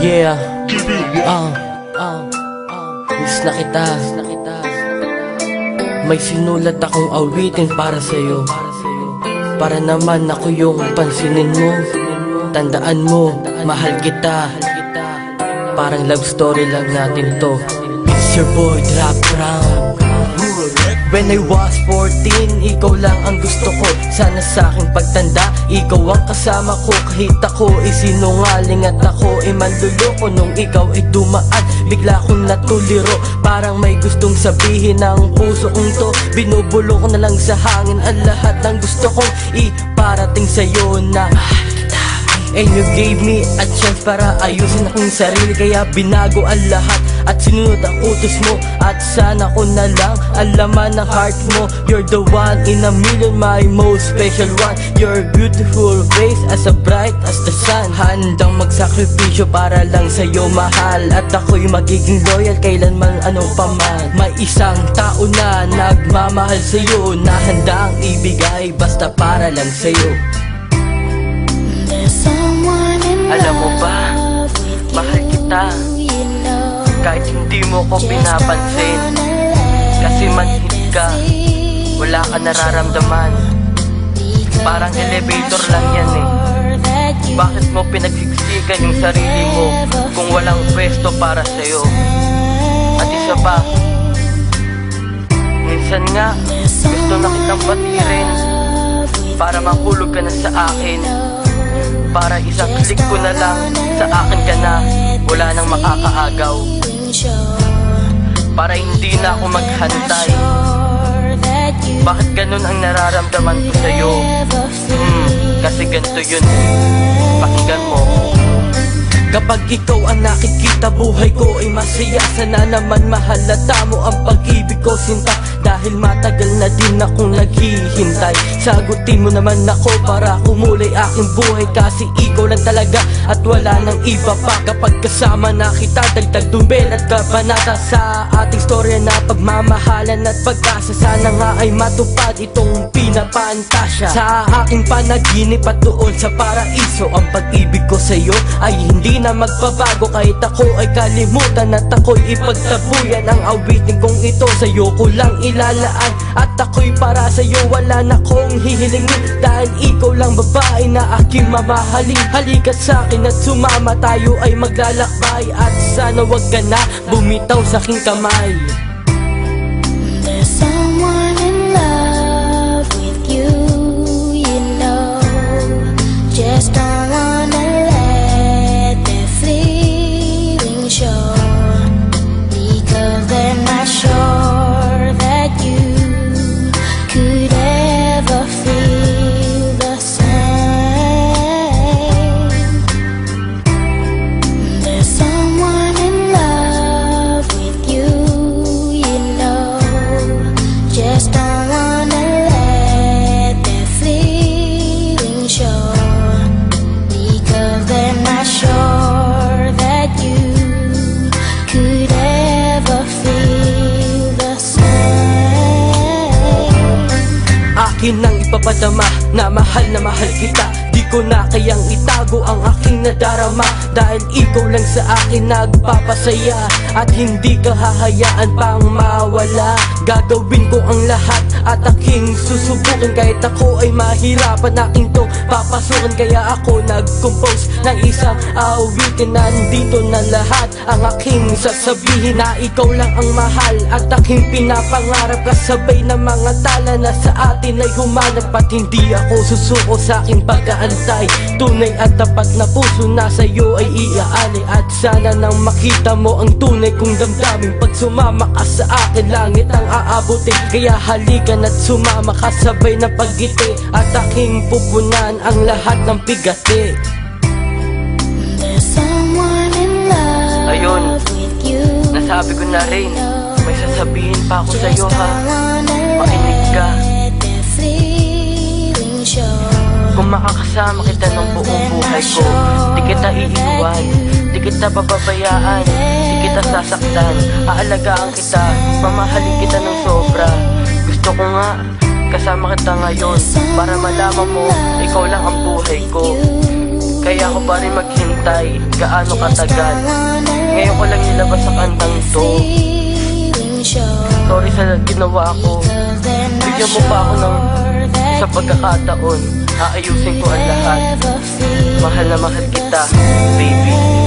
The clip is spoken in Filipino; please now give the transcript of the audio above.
Yeah. Miss na kita. May sinulat akong awitin para sa'yo. Para naman ako yung pansinin mo. Tandaan mo, mahal kita. Parang love story lang natin to. It's your boy, Drop Brown. When I was 14, ikaw lang ang gusto ko. Sana sa'king pagtanda, ikaw ang kasama ko. Kahit ako sinungaling at ako manluloko. Nung ikaw dumaan, bigla kong natuliro. Parang may gustong sabihin ng puso kong to. Binubulo ko na lang sa hangin ang lahat ng gusto kong iparating sa'yo na and you gave me a chance para ayusin akong sarili. Kaya binago ang lahat at sinunod ang utos mo. At sana ko na lang ang laman ng heart mo. You're the one in a million, my most special one. Your beautiful face as bright as the sun. Handang magsakripisyo para lang sa'yo mahal. At ako'y magiging loyal kailanman anong paman. May isang tao na nagmamahal sa'yo, na handang ibigay basta para lang sa'yo. Alam mo ba, mahal kita kahit hindi mo ko pinapansin. Kasi manhid ka, wala ka nararamdaman. Parang elevator lang yan eh. Bakit mo pinagsiksikan yung sarili mo kung walang pwesto para sa'yo? At isa pa, minsan nga gusto na kitang batirin para mahulog ka na sa akin. Para isang click ko na lang, sa akin ka na, wala nang makakaagaw. Para hindi na ako maghantay. Bakit ganun ang nararamdaman ko sa'yo? Kasi ganito yun, pakinggan mo. Kapag ikaw ang nakikita, buhay ko ay masaya. Sana naman mahalata mo ang pag-ibig ko, sinta. Dahil matagal na din akong naghihintay. Sagutin mo naman ako para kumulay aking buhay. Kasi ikaw lang talaga at wala nang iba pa. Kapag kasama na kita, dagdag dumbel at kabanata sa ating storya na pagmamahalan at pag-asa. Sana nga ay matupad itong pinapantasya. Sa aking panaginip at doon sa paraiso, ang pag-ibig ko sa'yo ay hindi na magbabago. Kahit ako ay kalimutan at ako'y ipagtabuyan. Ang awitin kong ito sa'yo ko lang ilalaan. At ako'y para sa'yo wala na kong hihilingin. Dahil ikaw lang babae na aking mamahalin. Halika't sa'kin at sumama, tayo ay maglalakbay. At sana wag ka na bumitaw sa'king kamay. There's someone in love with you, you know. Just don't wanna let that feeling show, because they're not sure that you could ever feel the same. There's someone in love with you, you know. Just don't wanna let that feeling show, because they're not sure that you could ever feel the same. Akin ang ipapadama na mahal kita. Di ko na kayang itago ang aking nadarama. Dahil ikaw lang sa akin nagpapasaya. At hindi ka hahayaan pang mawala. Gagawin ko ang lahat at aking susubukin. Kahit ako ay mahirapan, aking to papasukin. Kaya ako nag-compose ng isang awitin. Nandito na lahat ang aking sasabihin. Na ikaw lang ang mahal at aking pinapangarap. Kasabay ng mga tala na sa atin ay humanap. At hindi ako susuko sa aking pag-aantay. Tunay at tapat na puso na sa'yo ay iaalay. At sana nang makita mo ang tunay kong damdamin. Pag sumama ka sa akin, langit ang aabutin. Kaya halika na't sumama ka, sabay ng paggiti. At aking pupunan ang lahat ng bigati. There's someone in love Ayun, with you, nasabi ko na rin. May sasabihin pa ako just sa'yo don't ha. wanna Makinig ka. let that feeling show. Kung makakasama kita ng buong buhay ko, di kita iiwan, di kita pababayaan, di kita sasaktan. Aalagaan kita, mamahalin kita ng sobra. Gusto ko nga, kasama kita ngayon para malaman mo, ikaw lang ang buhay ko. Kaya ako pa rin maghintay, gaano katagal. Ngayon ko lang nilabas sa kantang to. Sorry sa ginawa ko. Bigyan mo pa ako ng isang pagkakataon. Aayusin ko ang lahat. Mahal na mahal kita, baby.